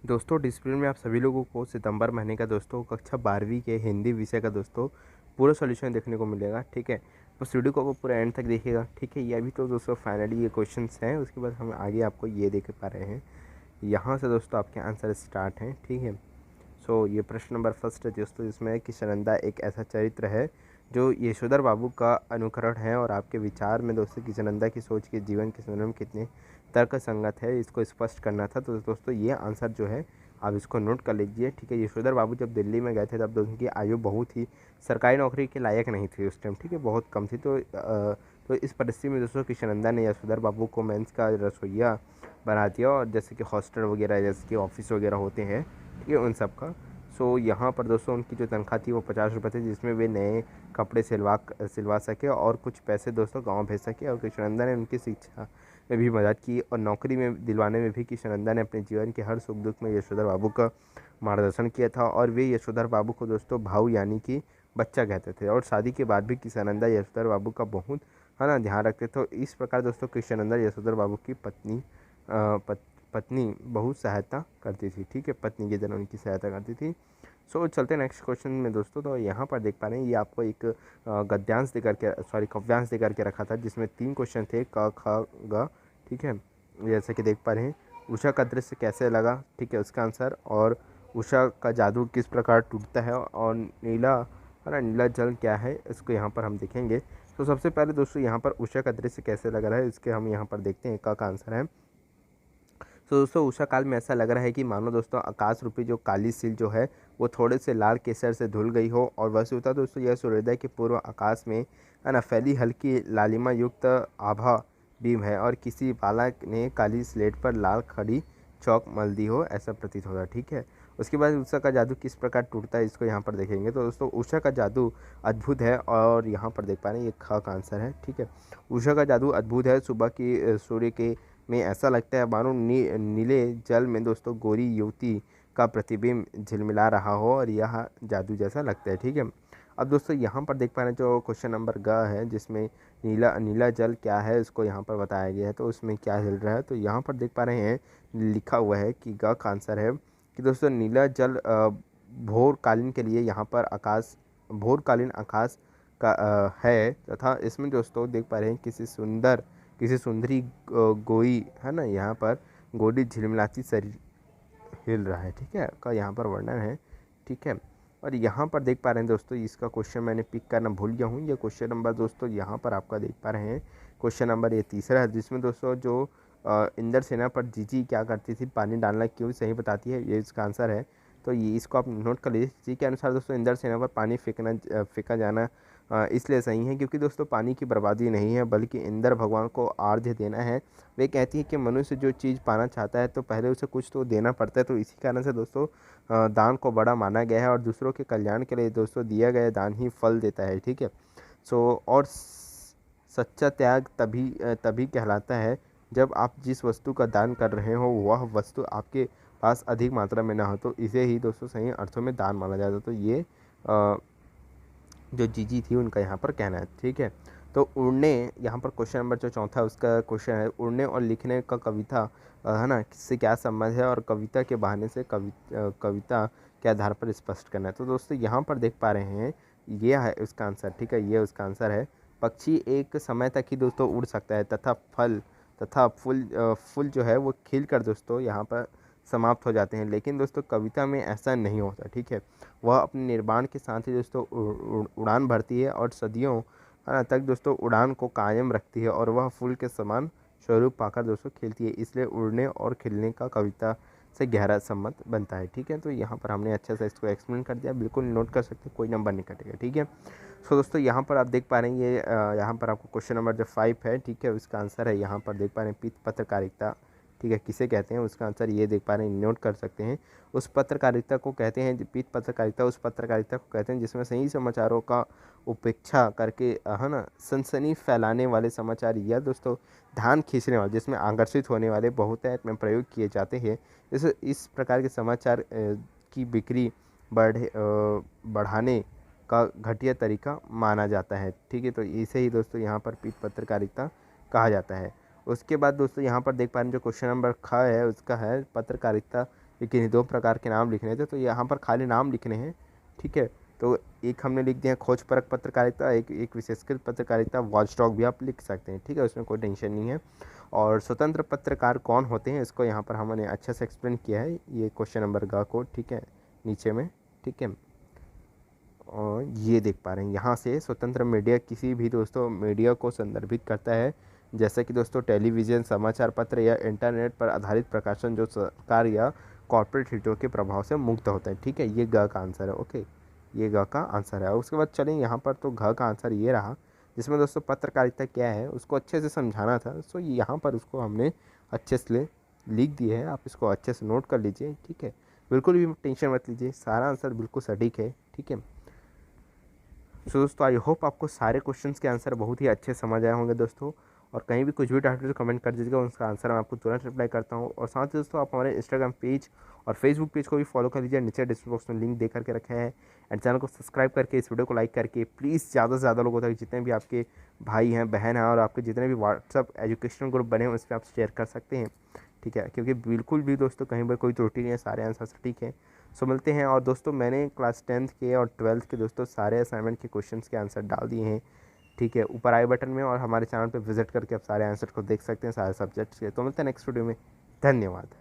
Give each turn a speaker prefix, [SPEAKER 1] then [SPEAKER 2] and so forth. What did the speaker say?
[SPEAKER 1] दोस्तों डिस्प्ले में आप सभी लोगों को सितंबर महीने का दोस्तों कक्षा 12वीं के हिंदी विषय का दोस्तों पूरा सॉल्यूशन देखने को मिलेगा। ठीक है, तो इस वीडियो को आप पूरा एंड तक देखिएगा। ठीक है, ये अभी तो दोस्तों फाइनली ये क्वेश्चंस हैं, उसके बाद हम आगे आपको ये देख पा रहे हैं। यहाँ से दोस्तों आपके आंसर स्टार्ट हैं। ठीक है, सो ये प्रश्न नंबर फर्स्ट है दोस्तों, इसमें कि सनंदा एक ऐसा चरित्र है जो यशोधर बाबू का अनुकरण है और आपके विचार में दोस्तों कि सनंदा की सोच के जीवन के संदर्भ में कितने तर्क संगत है, इसको स्पष्ट करना था। तो दोस्तों ये आंसर जो है आप इसको नोट कर लीजिए। ठीक है, यशोधर बाबू जब दिल्ली में गए थे तब उनकी आयु बहुत ही सरकारी नौकरी के लायक नहीं थी उस टाइम। ठीक है, बहुत कम थी। तो इस परिस्थिति में दोस्तों किशनंदा ने यशोधर बाबू को मेंस का रसोइया बना दिया, और जैसे कि हॉस्टल वगैरह जैसे कि ऑफिस वगैरह होते हैं, ठीक है, उन सब का। सो यहाँ पर दोस्तों उनकी जो तनख्वाह थी वो 50 रुपये थी, जिसमें वे नए कपड़े सिलवा सके और कुछ पैसे दोस्तों गाँव भेज सके। और किशनंदा ने उनकी शिक्षा में भी मदद की और नौकरी में दिलवाने में भी किशनंदा ने अपने जीवन के हर सुख दुख में यशोधर बाबू का मार्गदर्शन किया था। और वे यशोधर बाबू को दोस्तों भाऊ यानी कि बच्चा कहते थे, और शादी के बाद भी किशनंदा यशोधर बाबू का बहुत है ना ध्यान रखते थे। तो इस प्रकार दोस्तों किशनंदा यशोधर बाबू की पत्नी बहुत सहायता करती थी। ठीक है, पत्नी की तरह उनकी सहायता करती थी। सो चलते हैं नेक्स्ट क्वेश्चन में दोस्तों। तो यहाँ पर देख पा रहे हैं ये आपको एक गद्यांश दे करके काव्यांश दे करके रखा था, जिसमें 3 क्वेश्चन थे क ख ग। ठीक है, जैसे कि देख पा रहे हैं उषा का दृश्य कैसे लगा, ठीक है, उसका आंसर। और उषा का जादू किस प्रकार टूटता है, और नीला है ना नीला जल क्या है, इसको यहाँ पर हम देखेंगे। तो सबसे पहले दोस्तों यहाँ पर उषा का दृश्य कैसे लग रहा है, इसके हम यहाँ पर देखते हैं। का आंसर है। तो दोस्तों उषा काल में ऐसा लग रहा है कि मानो दोस्तों आकाश रूपी जो काली सील जो है वो थोड़े से लाल केसर से धुल गई हो, और वैसे होता दोस्तों यह सूर्योदय के पूर्व आकाश में है ना फैली हल्की लालिमा युक्त आभा बीम है, और किसी बालक ने काली स्लेट पर लाल खड़ी चौक मल दी हो, ऐसा प्रतीत होता है। ठीक है, उसके बाद उषा का जादू किस प्रकार टूटता है, इसको यहाँ पर देखेंगे। तो दोस्तों उषा का जादू अद्भुत है, और यहाँ पर देख पा रहे हैं ये ख का आंसर है। ठीक है, उषा का जादू अद्भुत है। सुबह की सूर्य के में ऐसा लगता है मानो नीले जल में दोस्तों गोरी युवती का प्रतिबिंब झिलमिला रहा हो, और यह जादू जैसा लगता है। ठीक है, अब दोस्तों यहाँ पर देख पा रहे हैं जो क्वेश्चन नंबर ग है, जिसमें नीला नीला जल क्या है इसको यहाँ पर बताया गया है। तो उसमें क्या हिल रहा है, तो यहाँ पर देख पा रहे हैं लिखा हुआ है कि ग का आंसर है कि दोस्तों नीला जल भोरकालीन के लिए यहाँ पर भोरकालीन आकाश का है, तथा इसमें दोस्तों देख पा रहे हैं किसी सुंदरी गोई है ना यहाँ पर गोरी झिलमिलाती शरीर हिल रहा है। ठीक है, का यहाँ पर वर्णन है। ठीक है, और यहाँ पर देख पा रहे हैं दोस्तों इसका क्वेश्चन मैंने पिक करना भूल गया हूँ। ये क्वेश्चन नंबर दोस्तों यहाँ पर आपका देख पा रहे हैं, क्वेश्चन नंबर ये तीसरा है, जिसमें दोस्तों जो इंद्र सेना पर जीजी क्या करती थी, पानी डालना क्यों सही बताती है, ये इसका आंसर है। तो ये इसको आप नोट कर लीजिए। जी के अनुसार दोस्तों इंद्र सेना पर पानी फेंका जाना इसलिए सही है क्योंकि दोस्तों पानी की बर्बादी नहीं है, बल्कि इंद्र भगवान को आर्घ्य देना है। वे कहती है कि मनुष्य जो चीज़ पाना चाहता है तो पहले उसे कुछ तो देना पड़ता है। तो इसी कारण से दोस्तों दान को बड़ा माना गया है, और दूसरों के कल्याण के लिए दोस्तों दिया गया दान ही फल देता है। ठीक है, और सच्चा त्याग तभी कहलाता है जब आप जिस वस्तु का दान कर रहे हो वह वस्तु आपके पास अधिक मात्रा में ना हो, तो इसे ही दोस्तों सही अर्थों में दान माना जाता है। तो ये जो जीजी थी उनका यहाँ पर कहना है। ठीक है, तो उड़ने यहाँ पर क्वेश्चन नंबर जो चौथा उसका क्वेश्चन है, उड़ने और लिखने का कविता है ना किससे क्या संबंध है, और कविता के बहाने से कविता के आधार पर स्पष्ट करना है। तो दोस्तों यहाँ पर देख पा रहे हैं ये है उसका आंसर। ठीक है, ये उसका आंसर है। पक्षी एक समय तक ही दोस्तों उड़ सकता है, तथा फूल जो है वो खिल कर दोस्तों यहाँ पर समाप्त हो जाते हैं, लेकिन दोस्तों कविता में ऐसा नहीं होता। ठीक है, वह अपने निर्माण के साथ ही दोस्तों उड़ान भरती है, और सदियों तक दोस्तों उड़ान को कायम रखती है, और वह फूल के समान स्वरूप पाकर दोस्तों खिलती है। इसलिए उड़ने और खिलने का कविता से गहरा संबंध बनता है। ठीक है, तो यहाँ पर हमने अच्छे से इसको एक्सप्लेन कर दिया, बिल्कुल नोट कर सकते हैं, कोई नंबर नहीं कटेगा। ठीक है, सो दोस्तों यहाँ पर आप देख पा रहे हैं ये यहाँ पर आपको क्वेश्चन नंबर जो 5 है, ठीक है, उसका आंसर है यहाँ पर देख पा रहे हैं पत्रकारिता। ठीक है, किसे कहते हैं उसका आंसर ये देख पा रहे हैं, नोट कर सकते हैं। उस पत्रकारिता को कहते हैं पीत पत्रकारिता, उस पत्रकारिता को कहते हैं जिसमें सही समाचारों का उपेक्षा करके है ना सनसनी फैलाने वाले समाचार या दोस्तों ध्यान खींचने वाले, जिसमें आकर्षित होने वाले बहुतायत में प्रयोग किए जाते हैं। इस प्रकार के समाचार की बिक्री बढ़ाने का घटिया तरीका माना जाता है। ठीक है, तो इसे ही दोस्तों यहाँ पर पीठ पत्रकारिता कहा जाता है। उसके बाद दोस्तों यहाँ पर देख पा रहे हैं जो क्वेश्चन नंबर ख है उसका है पत्रकारिता लेकिन 2 प्रकार के नाम लिखने थे, तो यहाँ पर खाली नाम लिखने हैं, ठीक है। तो एक हमने लिख दिया खोजपरक पत्रकारिता, एक विशेषकृत पत्रकारिता, वॉचडॉग भी आप लिख सकते हैं, ठीक है, उसमें कोई टेंशन नहीं है। और स्वतंत्र पत्रकार कौन होते हैं, इसको यहाँ पर हमने अच्छे से एक्सप्लेन किया है, ये क्वेश्चन नंबर ग को, ठीक है, नीचे में, ठीक है। और ये देख पा रहे हैं यहाँ से स्वतंत्र मीडिया किसी भी दोस्तों मीडिया को संदर्भित करता है, जैसे कि दोस्तों टेलीविज़न, समाचार पत्र या इंटरनेट पर आधारित प्रकाशन जो सरकार या कॉर्पोरेट हितों के प्रभाव से मुक्त होता है, ठीक है। ये ग का आंसर है, ओके, ये ग का आंसर है। उसके बाद चलें यहाँ पर, तो घ का आंसर ये रहा, जिसमें दोस्तों पत्रकारिता क्या है उसको अच्छे से समझाना था। सो यहाँ पर उसको हमने अच्छे से लिख दिए है, आप इसको अच्छे से नोट कर लीजिए, ठीक है। बिल्कुल भी टेंशन मत लीजिए, सारा आंसर बिल्कुल सटीक है, ठीक है। सो दोस्तों आई होप आपको सारे क्वेश्चंस के आंसर बहुत ही अच्छे समझ आए होंगे दोस्तों। और कहीं भी कुछ भी डाउट हो तो कमेंट कर दीजिएगा, उसका आंसर मैं आपको तुरंत रिप्लाई करता हूँ। और साथ ही दोस्तों आप हमारे इंस्टाग्राम पेज और फेसबुक पेज को भी फॉलो कर लीजिए, नीचे डिस्क्रिप्शन बॉक्स में लिंक दे करके रखे हैं। एंड चैनल को सब्सक्राइब करके इस वीडियो को लाइक करके प्लीज़ ज़्यादा से ज़्यादा लोगों तक, जितने भी आपके भाई हैं, बहन हैं और आपके जितने भी व्हाट्सअप एजुकेशनल ग्रुप बने हैं उस पर आप शेयर कर सकते हैं, ठीक है। क्योंकि बिल्कुल भी दोस्तों कहीं पर कोई त्रुटि नहीं है, सारे आंसर ठीक है। सो मिलते हैं। और दोस्तों मैंने क्लास 10th के और 12th के दोस्तों सारे असाइनमेंट के क्वेश्चंस के आंसर डाल दिए हैं, ठीक है, ऊपर आई बटन में, और हमारे चैनल पे विजिट करके आप सारे आंसर को देख सकते हैं सारे सब्जेक्ट्स के। तो मिलते हैं नेक्स्ट वीडियो में, धन्यवाद।